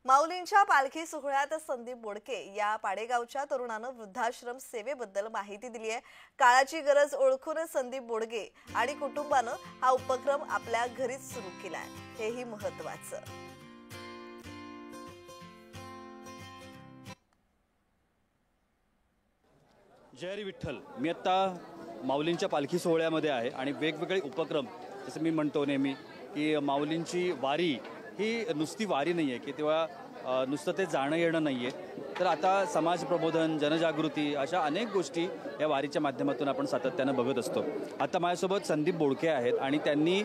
माऊलींच्या पालखी सोहळ्यात संदीप बोडके या पाडेगावच्या तरुणानं वृद्धाश्रम सेवेबद्दल माहिती दिली आहे। काळाची गरज ओळखून संदीप बोडके आणि कुटुंबानं हा उपक्रम आपल्या घरीच सुरू केलाय, हेही महत्त्वाचं। जय हरी विठ्ठल। मी आता माऊलींच्या पालखी सोहळ्यामध्ये आहे आणि वेगवेगळे उपक्रम, जसं मी म्हणतो नेहमी की माऊलींची वारी ही नुसती वारी नाही आहे की तेव्हा नुसतं ते जाणं येणं नाही आहे, तर आता समाज प्रबोधन, जनजागृती अशा अनेक गोष्टी या वारीच्या माध्यमातून आपण सातत्यानं बघत असतो। आता माझ्यासोबत संदीप बोडके आहेत आणि त्यांनी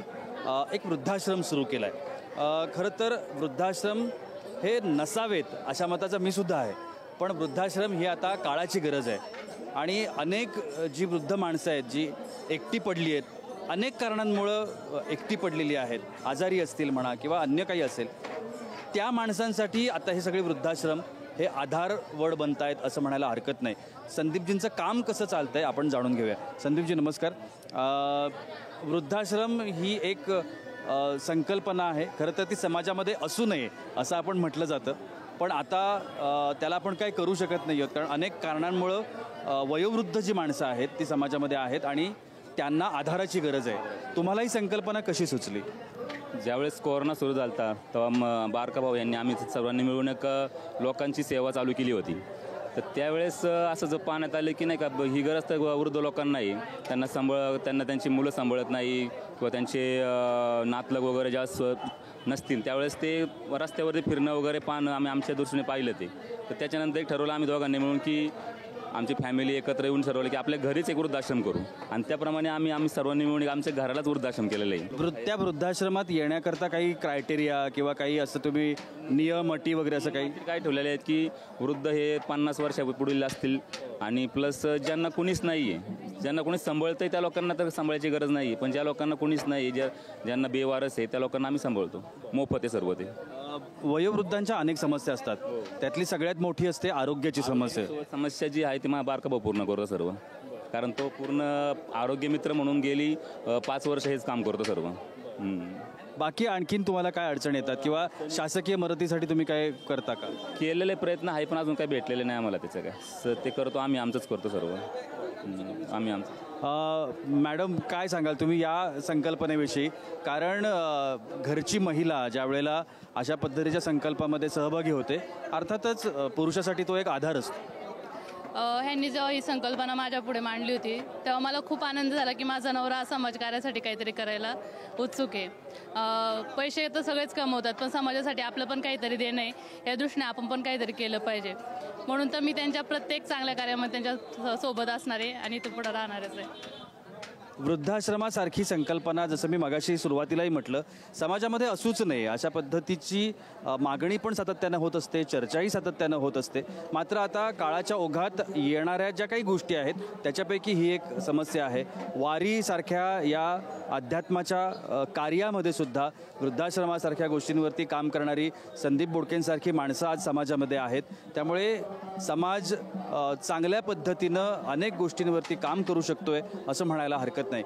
एक वृद्धाश्रम सुरू केला आहे। खरं तर वृद्धाश्रम हे नसावेत अशा मताचा मी सुद्धा आहे, पण वृद्धाश्रम ही आता काळाची गरज आहे आणि अनेक जी वृद्ध माणसं आहेत जी एकटी पडली आहेत, अनेक कारणांमुळं एकटी पडलेली आहेत, आजारी असतील म्हणा किंवा अन्य काही असेल, त्या माणसांसाठी आता हे सगळे वृद्धाश्रम हे आधारवड बनत आहेत असं म्हणायला हरकत नाही। संदीपजींचं काम कसं चालतं आहे आपण जाणून घेऊया। संदीपजी नमस्कार। वृद्धाश्रम ही एक संकल्पना आहे, खरं तर ती समाजामध्ये असू नये असं आपण म्हटलं जातं, पण आता त्याला आपण काही करू शकत नाही आहोत, कारण अनेक कारणांमुळं वयोवृद्ध जी माणसं आहेत ती समाजामध्ये आहेत आणि त्यांना आधाराची गरज आहे। तुम्हाला ही संकल्पना कशी सुचली? ज्यावेळेस कोरोना सुरू झाला तेव्हा बारका भाऊ यांनी आम्ही सर्वांनी मिळून एक लोकांची सेवा चालू केली होती। तर त्यावेळेस असं जर पाहण्यात आलं की नाही का ही गरज तर वृद्ध लोकांना नाही, त्यांना त्यांची मुलं सांभाळत नाही किंवा त्यांचे नातलग वगैरे जास्त नसतील, त्यावेळेस ते रस्त्यावरती फिरणं वगैरे पाहणं आम्ही आमच्या दृष्टीने पाहिलं ते। तर त्याच्यानंतर एक ठरवलं आम्ही दोघांनी मिळून की आमची फॅमिली एकत्र येऊन ठरवलं की आपल्या घरीच एक वृद्धाश्रम करू, आणि त्याप्रमाणे आम्ही सर्वांनी मिळून आमच्या घरालाच वृद्धाश्रम केलेलं आहे। त्या वृद्धाश्रमात येण्याकरता काही क्रायटेरिया किंवा काही असं तुम्ही नियम अटी वगैरे असं काही काय ठेवलेले आहेत की वृद्ध हे 50 वर्षापुढील असतील आणि प्लस ज्यांना कुणीच नाही आहे, ज्यांना कोणीच सांभाळतं आहे त्या लोकांना तर सांभाळायची गरज नाही, पण ज्या लोकांना कोणीच नाही, ज्यांना बेवारस आहे त्या लोकांना आम्ही सांभाळतो, मोफत आहे सर्व ते। वयोवृद्धांच्या अनेक समस्या असतात, त्यातली सगळ्यात मोठी असते आरोग्याची समस्या जी आहे ती माझा बारका भाऊ पूर्ण करतो सर्व, कारण तो पूर्ण आरोग्य मित्र म्हणून गेली 5 वर्ष हेच काम करतो सर्व। बाकी आणखीन तुम्हाला काय अडचण येतात किंवा शासकीय मदतीसाठी तुम्ही काय करता का? केलेले प्रयत्न आहे पण अजून काही भेटलेले नाही आम्हाला, त्याचं काय ते करतो आम्ही, आमचंच करतो सर्व आम्ही आमचं। मॅडम काय सांगाल तुम्ही या संकल्पनेविषयी? कारण घरची महिला ज्या वेळेला अशा पद्धतीच्या संकल्पामध्ये सहभागी होते, अर्थातच पुरुषासाठी तो एक आधार असतो। ह्यांनी जेव्हा ही संकल्पना माझ्या पुढे मांडली होती तेव्हा मला खूप आनंद झाला की माझा नवरा समाजकार्यासाठी काहीतरी करायला उत्सुक आहे। पैसे तर सगळेच कमवतात, पण समाजासाठी आपलं पण काहीतरी देणं आहे, या दृष्टीने आपण पण काहीतरी केलं पाहिजे, म्हणून तर मी त्यांच्या प्रत्येक चांगल्या कार्यामध्ये त्यांच्या सोबत असणार आहे आणि इथं पुढे राहणारच आहे। वृद्धाश्रमासारखी संकल्पना, जसं मी मगाशी सुरुवातीलाही म्हटलं, समाजामध्ये असूच नये अशा पद्धतीची मागणी पण सातत्यानं होत असते, चर्चाही सातत्यानं होत असते। मात्र आता काळाच्या ओघात येणाऱ्या ज्या काही गोष्टी आहेत त्याच्यापैकी ही एक समस्या आहे। वारीसारख्या या अध्यात्माच्या कार्यामध्ये सुद्धा वृद्धाश्रमासारख्या गोष्टींवरती काम करणारी संदीप बोडकेंसारखी माणसं आज समाजामध्ये आहेत, त्यामुळे समाज चांगल्या पद्धतीनं अनेक गोष्टींवरती काम करू शकतोय असं म्हणायला हरकत नाही।